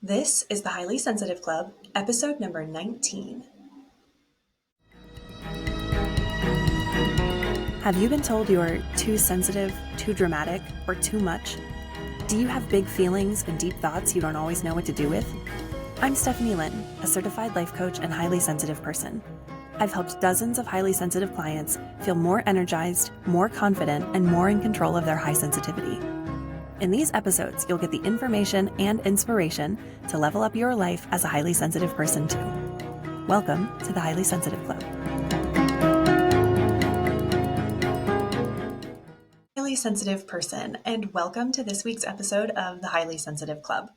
This is the Highly Sensitive Club, episode number 19. Have you been told you're too sensitive, too dramatic, or too much? Do you have big feelings and deep thoughts you don't always know what to do with? I'm Stephanie Lynn, a certified life coach and highly sensitive person. I've helped dozens of highly sensitive clients feel more energized, more confident, and more in control of their high sensitivity. In these episodes, you'll get the information and inspiration to level up your life as a highly sensitive person too. Welcome to the Highly Sensitive Club. Highly sensitive person, and welcome to this week's episode of the Highly Sensitive Club.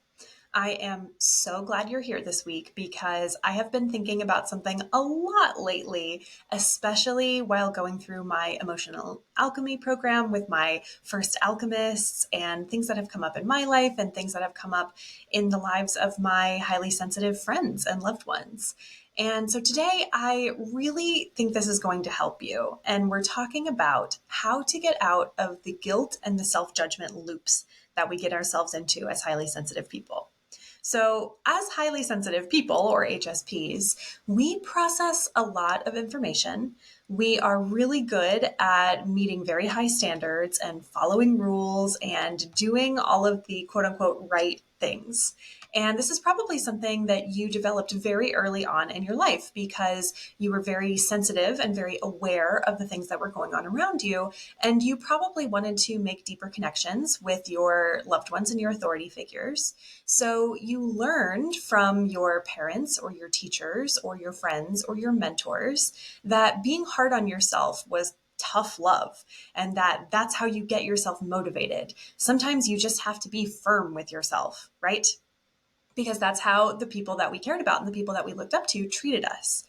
I am so glad you're here this week because I have been thinking about something a lot lately, especially while going through my emotional alchemy program with my first alchemists and things that have come up in my life and things that have come up in the lives of my highly sensitive friends and loved ones. And so today I really think this is going to help you. And we're talking about how to get out of the guilt and the self-judgment loops that we get ourselves into as highly sensitive people. So as highly sensitive people, or HSPs, we process a lot of information. We are really good at meeting very high standards and following rules and doing all of the quote unquote right things. And this is probably something that you developed very early on in your life because you were very sensitive and very aware of the things that were going on around you. And you probably wanted to make deeper connections with your loved ones and your authority figures. So you learned from your parents or your teachers or your friends or your mentors that being hard on yourself was tough love and that's how you get yourself motivated. Sometimes you just have to be firm with yourself, right? Because that's how the people that we cared about and the people that we looked up to treated us.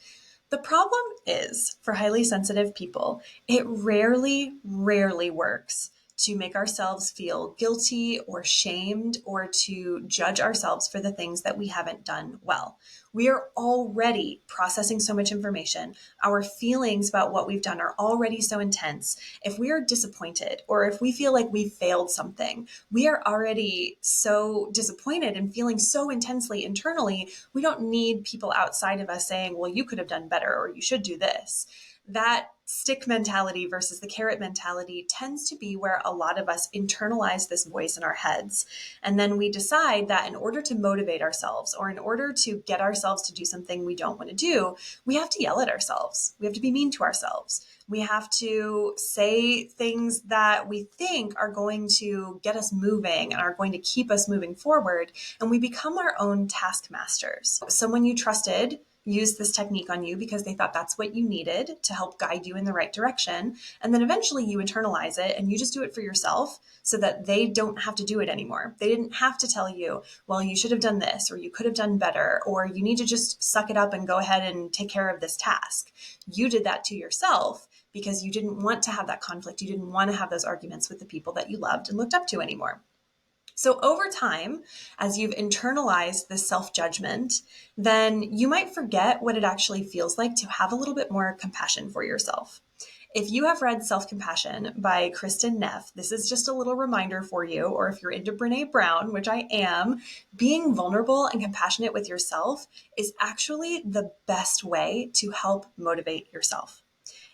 The problem is, for highly sensitive people, it rarely works to make ourselves feel guilty or shamed or to judge ourselves for the things that we haven't done well. We are already processing so much information. Our feelings about what we've done are already so intense. If we are disappointed or if we feel like we failed something, we are already so disappointed and feeling so intensely internally. We don't need people outside of us saying, well, you could have done better or you should do this. That stick mentality versus the carrot mentality tends to be where a lot of us internalize this voice in our heads. And then we decide that in order to motivate ourselves or in order to get ourselves to do something we don't want to do, we have to yell at ourselves. We have to be mean to ourselves. We have to say things that we think are going to get us moving and are going to keep us moving forward. And we become our own taskmasters. Someone you trusted used this technique on you because they thought that's what you needed to help guide you in the right direction. And then eventually you internalize it and you just do it for yourself so that they don't have to do it anymore. They didn't have to tell you, well, you should have done this, or you could have done better, or you need to just suck it up and go ahead and take care of this task. You did that to yourself because you didn't want to have that conflict. You didn't want to have those arguments with the people that you loved and looked up to anymore. So over time, as you've internalized this self-judgment, then you might forget what it actually feels like to have a little bit more compassion for yourself. If you have read Self-Compassion by Kristen Neff, this is just a little reminder for you, or if you're into Brene Brown, which I am, being vulnerable and compassionate with yourself is actually the best way to help motivate yourself.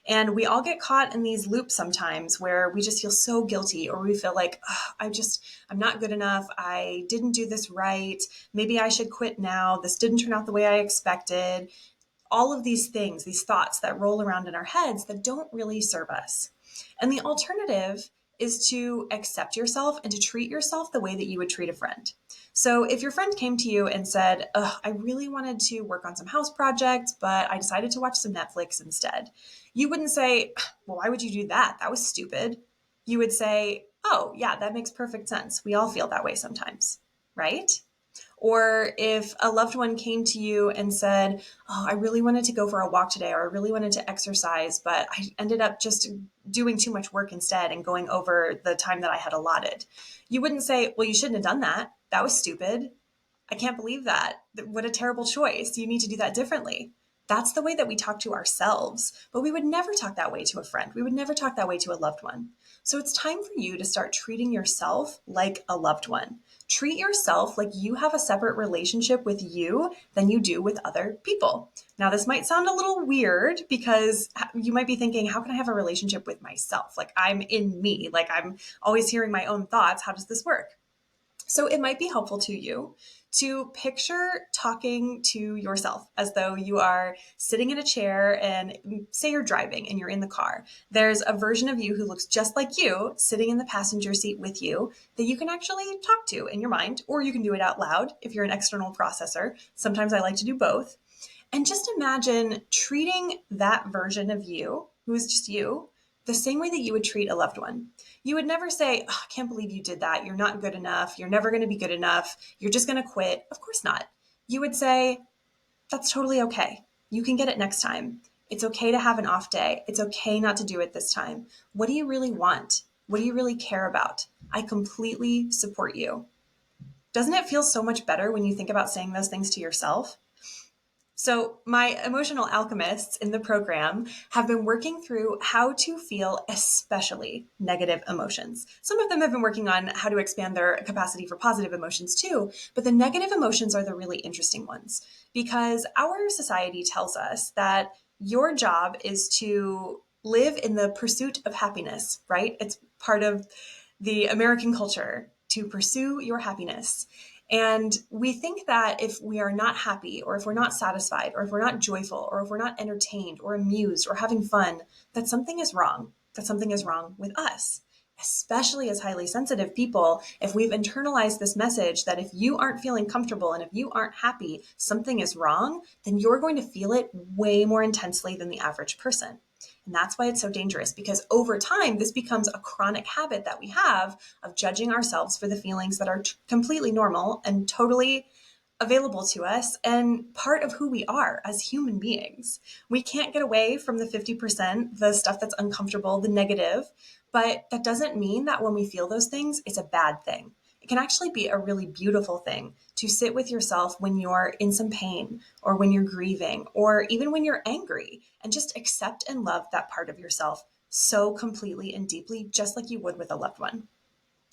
And we all get caught in these loops sometimes where we just feel so guilty or we feel like, oh, I'm not good enough. I didn't do this right. Maybe I should quit now. This didn't turn out the way I expected. All of these things, these thoughts that roll around in our heads that don't really serve us. And the alternative is to accept yourself and to treat yourself the way that you would treat a friend. So if your friend came to you and said, I really wanted to work on some house projects, but I decided to watch some Netflix instead, you wouldn't say, well, why would you do that? That was stupid. You would say, oh, yeah, that makes perfect sense. We all feel that way sometimes, right? Or if a loved one came to you and said, oh, I really wanted to go for a walk today, or I really wanted to exercise, but I ended up just doing too much work instead and going over the time that I had allotted. You wouldn't say, well, you shouldn't have done that. That was stupid. I can't believe that. What a terrible choice. You need to do that differently. That's the way that we talk to ourselves, but we would never talk that way to a friend. We would never talk that way to a loved one. So it's time for you to start treating yourself like a loved one. Treat yourself like you have a separate relationship with you than you do with other people. Now, this might sound a little weird because you might be thinking, how can I have a relationship with myself? Like I'm in me, like I'm always hearing my own thoughts. How does this work? So it might be helpful to you to picture talking to yourself as though you are sitting in a chair and say you're driving and you're in the car. There's a version of you who looks just like you sitting in the passenger seat with you that you can actually talk to in your mind, or you can do it out loud if you're an external processor. Sometimes I like to do both. And just imagine treating that version of you, who is just you, the same way that you would treat a loved one. You would never say, oh, I can't believe you did that. You're not good enough. You're never going to be good enough. You're just going to quit. Of course not. You would say, that's totally okay. You can get it next time. It's okay to have an off day. It's okay not to do it this time. What do you really want? What do you really care about? I completely support you. Doesn't it feel so much better when you think about saying those things to yourself? So, my emotional alchemists in the program have been working through how to feel especially negative emotions. Some of them have been working on how to expand their capacity for positive emotions too, but the negative emotions are the really interesting ones because our society tells us that your job is to live in the pursuit of happiness, right? It's part of the American culture to pursue your happiness. And we think that if we are not happy, or if we're not satisfied, or if we're not joyful, or if we're not entertained, or amused, or having fun, that something is wrong, that something is wrong with us. Especially as highly sensitive people, if we've internalized this message that if you aren't feeling comfortable and if you aren't happy, something is wrong, then you're going to feel it way more intensely than the average person. And that's why it's so dangerous, because over time, this becomes a chronic habit that we have of judging ourselves for the feelings that are completely normal and totally available to us and part of who we are as human beings. We can't get away from the 50%, the stuff that's uncomfortable, the negative, but that doesn't mean that when we feel those things, it's a bad thing. It can actually be a really beautiful thing to sit with yourself when you're in some pain or when you're grieving or even when you're angry and just accept and love that part of yourself so completely and deeply, just like you would with a loved one.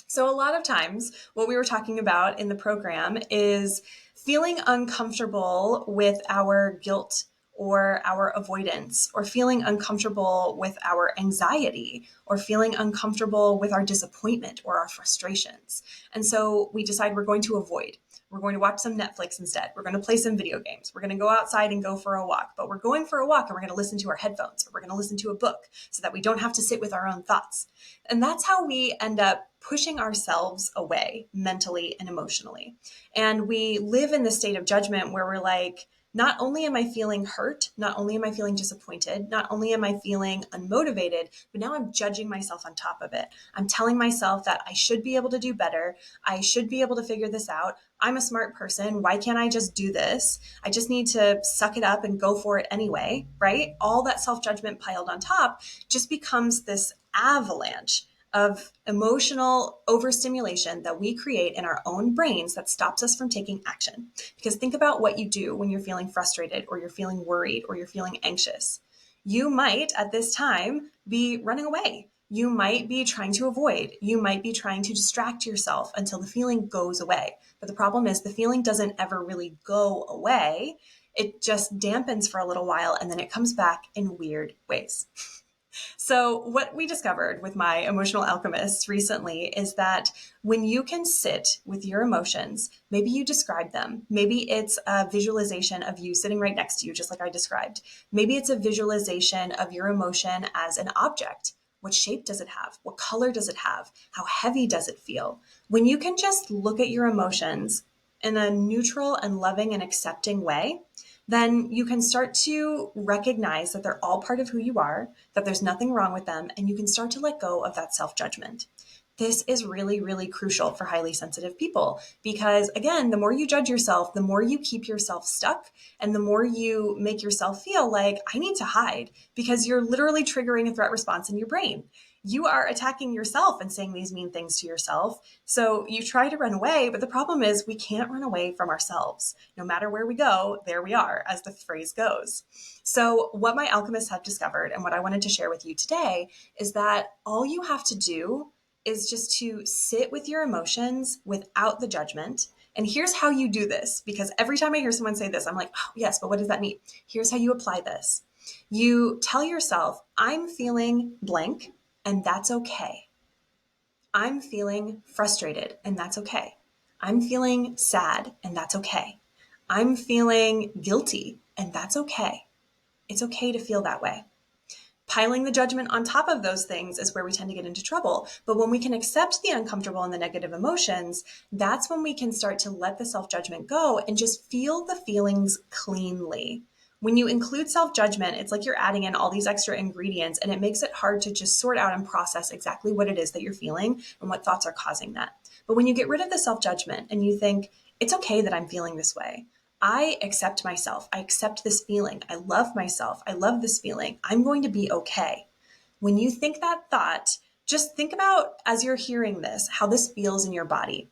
So, a lot of times, what we were talking about in the program is feeling uncomfortable with our guilt or our avoidance, or feeling uncomfortable with our anxiety, or feeling uncomfortable with our disappointment or our frustrations. And so we decide we're going to avoid. We're going to watch some Netflix instead. We're going to play some video games. We're going to go outside and go for a walk. But we're going for a walk and we're going to listen to our headphones, or we're going to listen to a book so that we don't have to sit with our own thoughts. And that's how we end up pushing ourselves away mentally and emotionally. And we live in this state of judgment where we're like, not only am I feeling hurt, not only am I feeling disappointed, not only am I feeling unmotivated, but now I'm judging myself on top of it. I'm telling myself that I should be able to do better. I should be able to figure this out. I'm a smart person. Why can't I just do this? I just need to suck it up and go for it anyway, right? All that self-judgment piled on top just becomes this avalanche of emotional overstimulation that we create in our own brains that stops us from taking action. Because think about what you do when you're feeling frustrated or you're feeling worried or you're feeling anxious. You might at this time be running away. You might be trying to avoid. You might be trying to distract yourself until the feeling goes away. But the problem is the feeling doesn't ever really go away. It just dampens for a little while and then it comes back in weird ways. So, what we discovered with my emotional alchemists recently is that when you can sit with your emotions, maybe you describe them. Maybe it's a visualization of you sitting right next to you, just like I described. Maybe it's a visualization of your emotion as an object. What shape does it have? What color does it have? How heavy does it feel? When you can just look at your emotions in a neutral and loving and accepting way, then you can start to recognize that they're all part of who you are, that there's nothing wrong with them, and you can start to let go of that self-judgment. This is really, really crucial for highly sensitive people because, again, the more you judge yourself, the more you keep yourself stuck and the more you make yourself feel like I need to hide because you're literally triggering a threat response in your brain. you are attacking yourself and saying these mean things to yourself. So you try to run away, but the problem is we can't run away from ourselves. No matter where we go, there we are, as the phrase goes. So what my alchemists have discovered and what I wanted to share with you today is that all you have to do is just to sit with your emotions without the judgment. And here's how you do this, because every time I hear someone say this, I'm like, oh, yes, but what does that mean? Here's how you apply this. You tell yourself, I'm feeling blank, and that's okay. I'm feeling frustrated, and that's okay. I'm feeling sad, and that's okay. I'm feeling guilty, and that's okay. It's okay to feel that way. Piling the judgment on top of those things is where we tend to get into trouble. But when we can accept the uncomfortable and the negative emotions, that's when we can start to let the self-judgment go and just feel the feelings cleanly. When you include self-judgment, it's like you're adding in all these extra ingredients, and it makes it hard to just sort out and process exactly what it is that you're feeling and what thoughts are causing that. But when you get rid of the self-judgment and you think, it's okay that I'm feeling this way, I accept myself. I accept this feeling. I love myself. I love this feeling. I'm going to be okay. When you think that thought, just think about, as you're hearing this, how this feels in your body.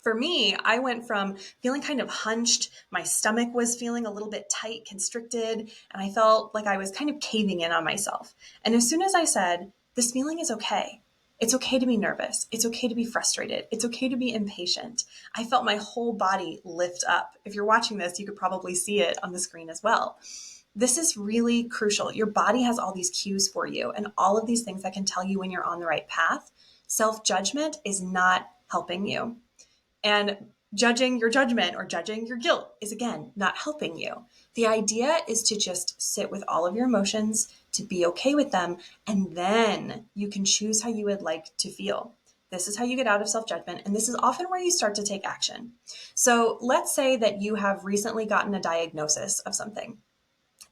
For me, I went from feeling kind of hunched, my stomach was feeling a little bit tight, constricted, and I felt like I was kind of caving in on myself. And as soon as I said, this feeling is okay. It's okay to be nervous. It's okay to be frustrated. It's okay to be impatient. I felt my whole body lift up. If you're watching this, you could probably see it on the screen as well. This is really crucial. Your body has all these cues for you and all of these things that can tell you when you're on the right path. Self-judgment is not helping you. And judging your judgment or judging your guilt is, again, not helping you. The idea is to just sit with all of your emotions, to be okay with them, and then you can choose how you would like to feel. This is how you get out of self-judgment, and this is often where you start to take action. So let's say that you have recently gotten a diagnosis of something.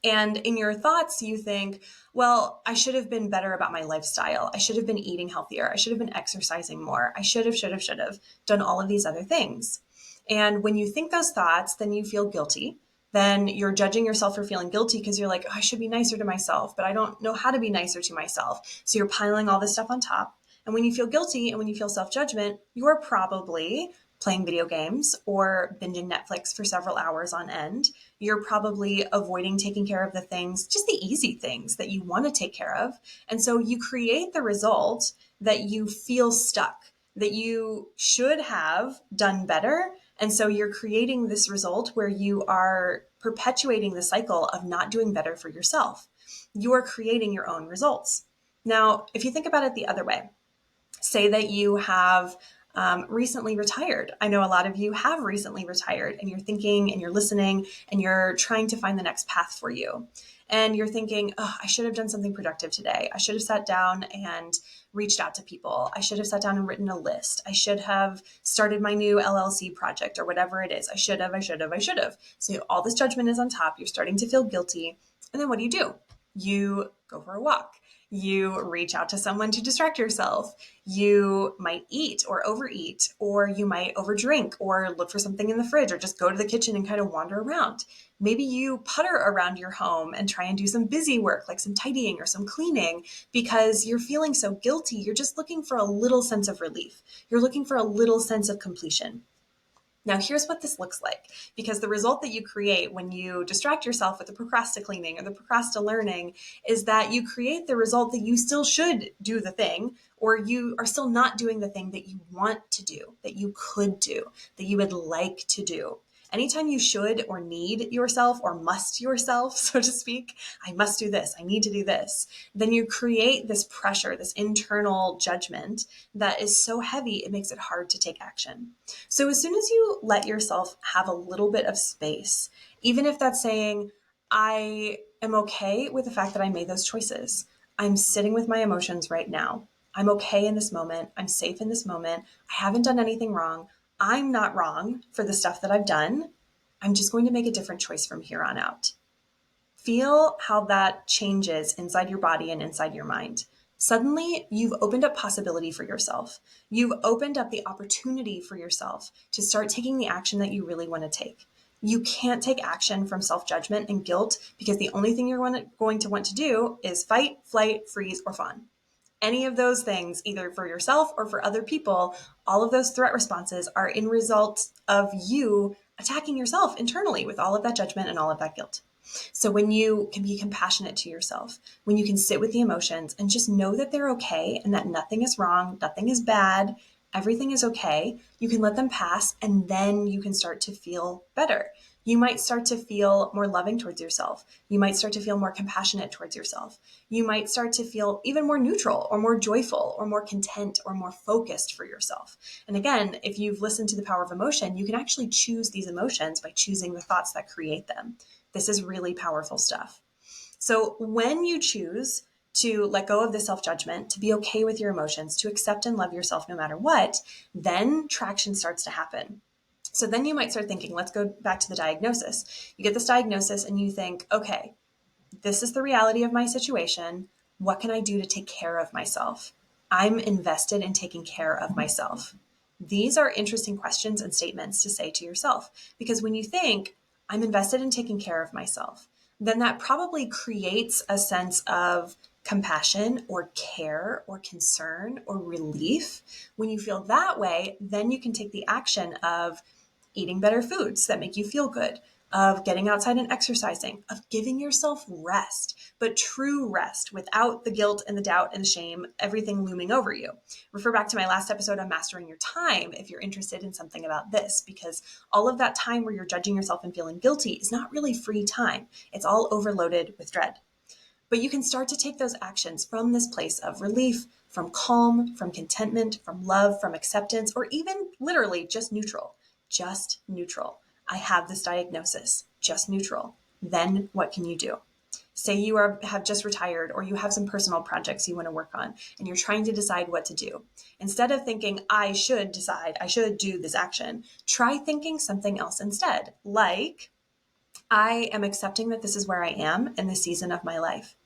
And in your thoughts, you think, well, I should have been better about my lifestyle. I should have been eating healthier. I should have been exercising more. I should have done all of these other things. And when you think those thoughts, then you feel guilty. Then you're judging yourself for feeling guilty because you're like, oh, I should be nicer to myself, but I don't know how to be nicer to myself. So you're piling all this stuff on top. And when you feel guilty and when you feel self-judgment, you're probably playing video games or binging Netflix for several hours on end. You're probably avoiding taking care of the things, just the easy things that you want to take care of. And so you create the result that you feel stuck, that you should have done better. And so you're creating this result where you are perpetuating the cycle of not doing better for yourself. You are creating your own results. Now, if you think about it the other way, say that you have recently retired. I know a lot of you have recently retired and you're thinking and you're listening and you're trying to find the next path for you. And you're thinking, oh, I should have done something productive today. I should have sat down and reached out to people. I should have sat down and written a list. I should have started my new LLC project or whatever it is. I should have. So all this judgment is on top. You're starting to feel guilty. And then what do? You go for a walk. You reach out to someone to distract yourself. You might eat or overeat, or you might overdrink or look for something in the fridge or just go to the kitchen and kind of wander around. Maybe you putter around your home and try and do some busy work like some tidying or some cleaning because you're feeling so guilty. You're just looking for a little sense of relief. You're looking for a little sense of completion. Now, here's what this looks like, because the result that you create when you distract yourself with the procrastinating or the procrastinating is that you create the result that you still should do the thing, or you are still not doing the thing that you want to do, that you could do, that you would like to do. Anytime you should or need yourself or must yourself, so to speak, I must do this, I need to do this, then you create this pressure, this internal judgment that is so heavy, it makes it hard to take action. So as soon as you let yourself have a little bit of space, even if that's saying, I am okay with the fact that I made those choices. I'm sitting with my emotions right now. I'm okay in this moment. I'm safe in this moment. I haven't done anything wrong. I'm not wrong for the stuff that I've done. I'm just going to make a different choice from here on out. Feel how that changes inside your body and inside your mind. Suddenly, you've opened up possibility for yourself. You've opened up the opportunity for yourself to start taking the action that you really want to take. You can't take action from self-judgment and guilt because the only thing you're going to want to do is fight, flight, freeze, or fawn. Any of those things, either for yourself or for other people, all of those threat responses are in result of you attacking yourself internally with all of that judgment and all of that guilt. So when you can be compassionate to yourself, when you can sit with the emotions and just know that they're okay and that nothing is wrong, nothing is bad, everything is okay, you can let them pass, and then you can start to feel better. You might start to feel more loving towards yourself. You might start to feel more compassionate towards yourself. You might start to feel even more neutral or more joyful or more content or more focused for yourself. And again, if you've listened to The Power of Emotion, you can actually choose these emotions by choosing the thoughts that create them. This is really powerful stuff. So when you choose to let go of the self-judgment, to be okay with your emotions, to accept and love yourself no matter what, then traction starts to happen. So then you might start thinking, let's go back to the diagnosis. You get this diagnosis and you think, okay, this is the reality of my situation. What can I do to take care of myself? I'm invested in taking care of myself. These are interesting questions and statements to say to yourself, because when you think, I'm invested in taking care of myself, then that probably creates a sense of compassion or care or concern or relief. When you feel that way, then you can take the action of eating better foods that make you feel good, of getting outside and exercising, of giving yourself rest, but true rest without the guilt and the doubt and the shame, everything looming over you. Refer back to my last episode on mastering your time if you're interested in something about this, because all of that time where you're judging yourself and feeling guilty is not really free time. It's all overloaded with dread. But you can start to take those actions from this place of relief, from calm, from contentment, from love, from acceptance, or even literally just neutral. Just neutral. I have this diagnosis. Just neutral. Then what can you do? Say you have just retired, or you have some personal projects you want to work on and you're trying to decide what to do. Instead of thinking, I should decide, I should do this action, try thinking something else instead. Like, I am accepting that this is where I am in this season of my life.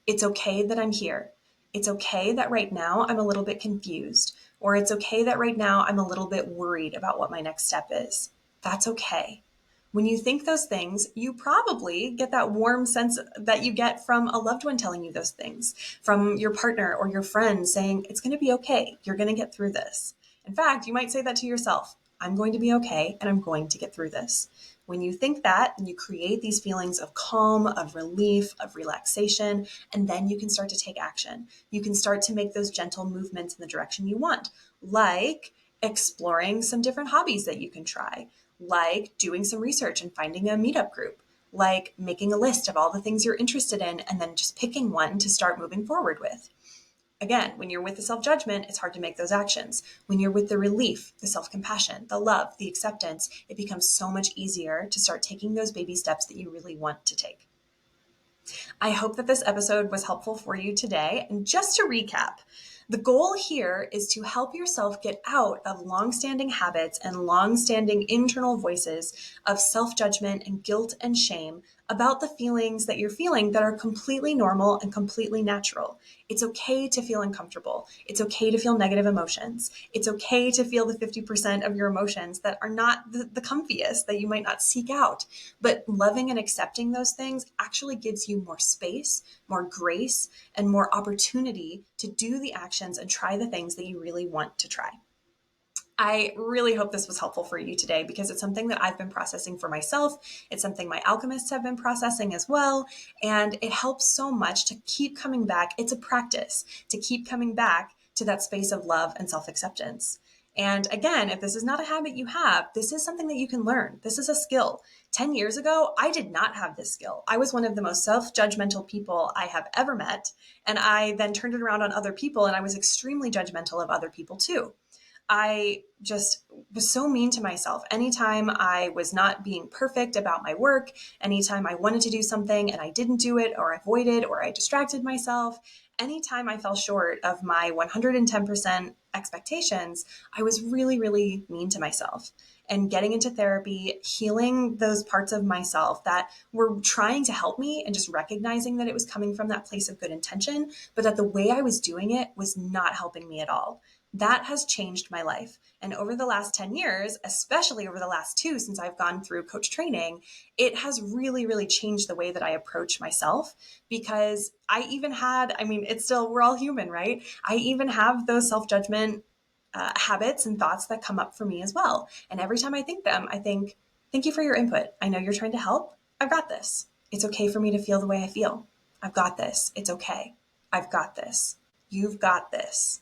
It's okay that I'm here. It's okay that right now I'm a little bit confused, or it's okay that right now I'm a little bit worried about what my next step is. That's okay. When you think those things, you probably get that warm sense that you get from a loved one telling you those things, from your partner or your friend saying, it's going to be okay. You're going to get through this. In fact, you might say that to yourself. I'm going to be okay, and I'm going to get through this. When you think that, you create these feelings of calm, of relief, of relaxation, and then you can start to take action. You can start to make those gentle movements in the direction you want, like exploring some different hobbies that you can try, like doing some research and finding a meetup group, like making a list of all the things you're interested in and then just picking one to start moving forward with. Again, when you're with the self-judgment, it's hard to make those actions. When you're with the relief, the self-compassion, the love, the acceptance, it becomes so much easier to start taking those baby steps that you really want to take. I hope that this episode was helpful for you today. And just to recap, the goal here is to help yourself get out of long-standing habits and long-standing internal voices of self-judgment and guilt and shame about the feelings that you're feeling that are completely normal and completely natural. It's okay to feel uncomfortable. It's okay to feel negative emotions. It's okay to feel the 50% of your emotions that are not the comfiest, that you might not seek out. But loving and accepting those things actually gives you more space, more grace, and more opportunity to do the actions and try the things that you really want to try. I really hope this was helpful for you today, because it's something that I've been processing for myself. It's something my alchemists have been processing as well. And it helps so much to keep coming back. It's a practice to keep coming back to that space of love and self-acceptance. And again, if this is not a habit you have, this is something that you can learn. This is a skill. 10 years ago, I did not have this skill. I was one of the most self-judgmental people I have ever met. And I then turned it around on other people, and I was extremely judgmental of other people too. I just was so mean to myself. Anytime I was not being perfect about my work, anytime I wanted to do something and I didn't do it, or avoided, or I distracted myself, anytime I fell short of my 110% expectations, I was really, really mean to myself. And getting into therapy, healing those parts of myself that were trying to help me, and just recognizing that it was coming from that place of good intention, but that the way I was doing it was not helping me at all. That has changed my life. And over the last 10 years, especially over the last 2, since I've gone through coach training, it has really, really changed the way that I approach myself, because I even had, it's still, we're all human, right? I even have those self-judgment habits and thoughts that come up for me as well. And every time I think them, I think, thank you for your input. I know you're trying to help. I've got this. It's okay for me to feel the way I feel. I've got this. It's okay. I've got this. You've got this.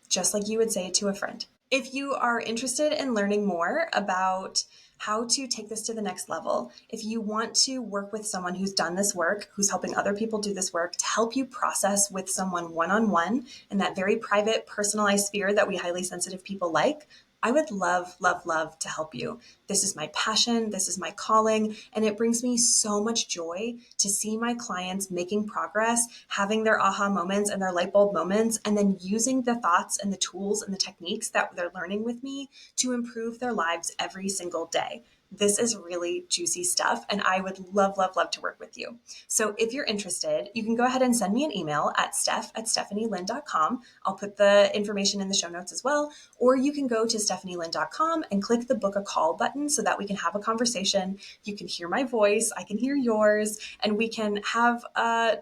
Just like you would say to a friend. If you are interested in learning more about how to take this to the next level, if you want to work with someone who's done this work, who's helping other people do this work to help you process with someone one-on-one in that very private, personalized sphere that we highly sensitive people like, I would love, love, love to help you. This is my passion. This is my calling. And it brings me so much joy to see my clients making progress, having their aha moments and their light bulb moments, and then using the thoughts and the tools and the techniques that they're learning with me to improve their lives every single day. This is really juicy stuff, and I would love, love, love to work with you. So if you're interested, you can go ahead and send me an email at steph@stephanielynn.com. I'll put the information in the show notes as well, or you can go to stephanielynn.com and click the book a call button so that we can have a conversation. You can hear my voice, I can hear yours, and we can have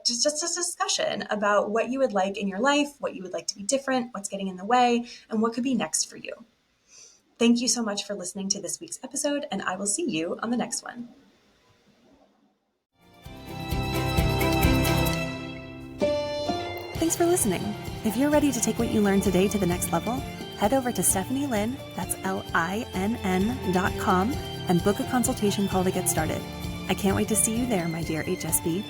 just a discussion about what you would like in your life, what you would like to be different, what's getting in the way, and what could be next for you. Thank you so much for listening to this week's episode, and I will see you on the next one. Thanks for listening. If you're ready to take what you learned today to the next level, head over to StephanieLynn, that's LINN.com, and book a consultation call to get started. I can't wait to see you there, my dear HSP.